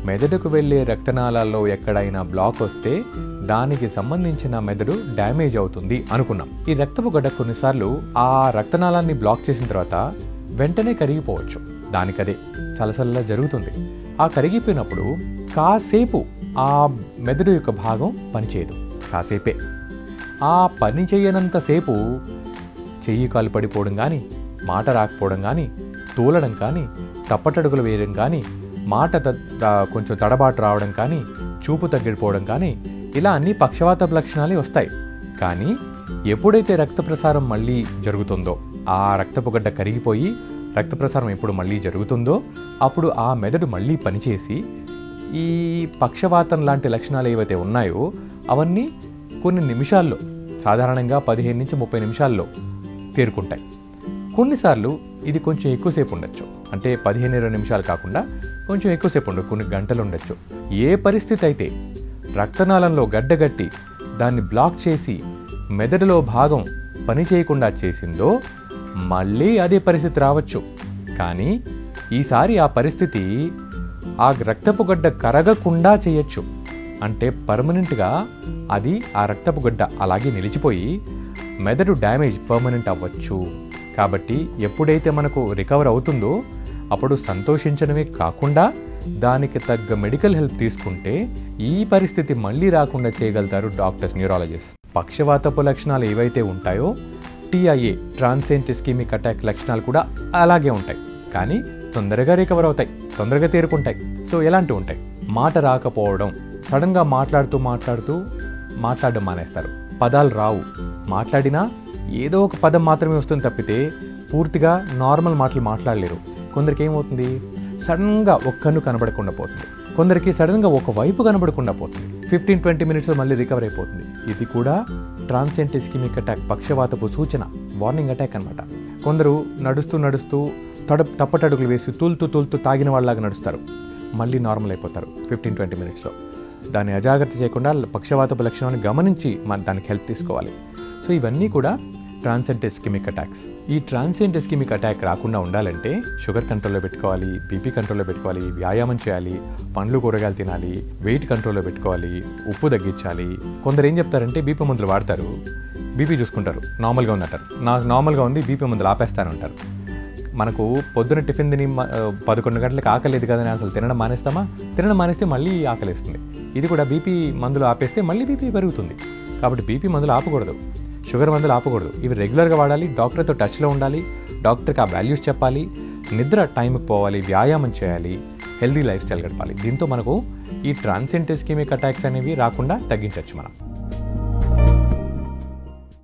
మెదడుకు వెళ్ళే రక్తనాళాల్లో ఎక్కడైనా బ్లాక్ వస్తే దానికి సంబంధించిన మెదడు డ్యామేజ్ అవుతుంది అనుకున్నాం. ఈ రక్తపు గడ్డ కొన్నిసార్లు ఆ రక్తనాళాన్ని బ్లాక్ చేసిన తర్వాత వెంటనే కరిగిపోవచ్చు. దానికదే చలసల్లా జరుగుతుంది. ఆ కరిగిపోయినప్పుడు కాసేపు ఆ మెదడు యొక్క భాగం పనిచేయదు. కాసేపే ఆ పని చేయనంతసేపు చెయ్యి కాలు పడిపోవడం కానీ, మాట రాకపోవడం కానీ, తూలడం కానీ, తప్పటడుగులు వేయడం కానీ, మాట కొంచెం తడబాటు రావడం కానీ, చూపు తగ్గిపోవడం కానీ, ఇలా అన్ని పక్షవాతపు లక్షణాలే వస్తాయి. కానీ ఎప్పుడైతే రక్త ప్రసారం మళ్ళీ జరుగుతుందో, ఆ రక్తపు గడ్డ కరిగిపోయి రక్త ప్రసారం ఎప్పుడు మళ్ళీ జరుగుతుందో అప్పుడు ఆ మెదడు మళ్ళీ పనిచేసి ఈ పక్షవాతం లాంటి లక్షణాలు ఏవైతే ఉన్నాయో అవన్నీ కొన్ని నిమిషాల్లో, సాధారణంగా 15 నుంచి 30 నిమిషాల్లో తేరుకుంటాయి. కొన్నిసార్లు ఇది కొంచెం ఎక్కువసేపు ఉండొచ్చు. అంటే 15-20 నిమిషాలు కాకుండా కొంచెం ఎక్కువసేపు ఉండొచ్చు, కొన్ని గంటలు ఉండొచ్చు. ఏ పరిస్థితి అయితే రక్తనాళంలో గడ్డగట్టి దాన్ని బ్లాక్ చేసి మెదడులో భాగం పని చేయకుండా చేసిందో మళ్ళీ అదే పరిస్థితి రావచ్చు. కానీ ఈసారి ఆ పరిస్థితి ఆ రక్తపు గడ్డ కరగకుండా చేయొచ్చు. అంటే పర్మనెంట్గా అది ఆ రక్తపు గడ్డ అలాగే నిలిచిపోయి మెదడు డ్యామేజ్ పర్మనెంట్ అవ్వచ్చు. కాబట్టి ఎప్పుడైతే మనకు రికవర్ అవుతుందో అప్పుడు సంతోషించడమే కాకుండా దానికి తగ్గ మెడికల్ హెల్ప్ తీసుకుంటే ఈ పరిస్థితి మళ్ళీ రాకుండా చేయగలుగుతారు డాక్టర్స్, న్యూరాలజిస్ట్. పక్షవాతపు లక్షణాలు ఏవైతే ఉంటాయో TIA, ట్రాన్సియంట్ ఇస్కెమిక్ అటాక్ లక్షణాలు కూడా అలాగే ఉంటాయి. కానీ తొందరగా రికవర్ అవుతాయి, తొందరగా తేరుకుంటాయి. సో ఎలాంటివి ఉంటాయి? మాట రాకపోవడం, సడన్గా మాట్లాడుతూ మాట్లాడడం మానేస్తారు, పదాలు రావు, మాట్లాడినా ఏదో ఒక పదం మాత్రమే వస్తుంది తప్పితే పూర్తిగా నార్మల్ మాటలు మాట్లాడలేరు. కొందరికి ఏమవుతుంది, సడన్గా ఒక కన్ను కనబడకుండా పోతుంది, కొందరికి సడన్గా ఒక వైపు కనబడకుండా పోతుంది. 15-20 మినిట్స్ మళ్ళీ రికవర్ అయిపోతుంది. ఇది కూడా ట్రాన్సియంట్ ఇస్కెమిక్ అటాక్, పక్షవాతపు సూచన, వార్నింగ్ అటాక్ అనమాట. కొందరు నడుస్తూ తప్పటడుగులు వేసి తూలుతూ తాగిన వాళ్ళలాగా నడుస్తారు, మళ్ళీ నార్మల్ అయిపోతారు 15-20 మినిట్స్లో. దాన్ని అజాగ్రత్త చేయకుండా పక్షవాతపు లక్షణాన్ని గమనించి దానికి హెల్ప్ తీసుకోవాలి. సో ఇవన్నీ కూడా ట్రాన్సియంట్ ఇస్కెమిక్ అటాక్స్. ఈ ట్రాన్సియంట్ ఇస్కెమిక్ అటాక్ రాకుండా ఉండాలంటే షుగర్ కంట్రోల్లో పెట్టుకోవాలి, బీపీ కంట్రోల్లో పెట్టుకోవాలి, వ్యాయామం చేయాలి, పండ్లు కూరగాయలు తినాలి, వెయిట్ కంట్రోల్లో పెట్టుకోవాలి, ఉప్పు తగ్గించాలి. కొందరు ఏం చెప్తారంటే బీపీ మందులు వాడతారు, బీపీ చూసుకుంటారు, నార్మల్గా ఉందంటారు, నాకు నార్మల్గా ఉంది, బీపీ మందులు ఆపేస్తాను అంటారు. మనకు పొద్దున టిఫిన్ తిని 11 గంటలకు ఆకలేదు కదని అసలు తినడం మానేస్తామా? తినడం మానేస్తే మళ్ళీ ఆకలిస్తుంది. ఇది కూడా బీపీ మందులు ఆపేస్తే మళ్ళీ బీపీ పెరుగుతుంది. కాబట్టి బీపీ మందులు ఆపకూడదు, షుగర్ మందులు ఆపకూడదు. ఇవి రెగ్యులర్గా వాడాలి, డాక్టర్తో టచ్లో ఉండాలి, డాక్టర్కి ఆ వాల్యూస్ చెప్పాలి, నిద్ర టైంకి పోవాలి, వ్యాయామం చేయాలి, హెల్దీ లైఫ్ స్టైల్ గడపాలి. దీంతో మనకు ఈ ట్రాన్సియంట్ ఇస్కెమిక్ అటాక్స్ అనేవి రాకుండా తగ్గించవచ్చు మనం.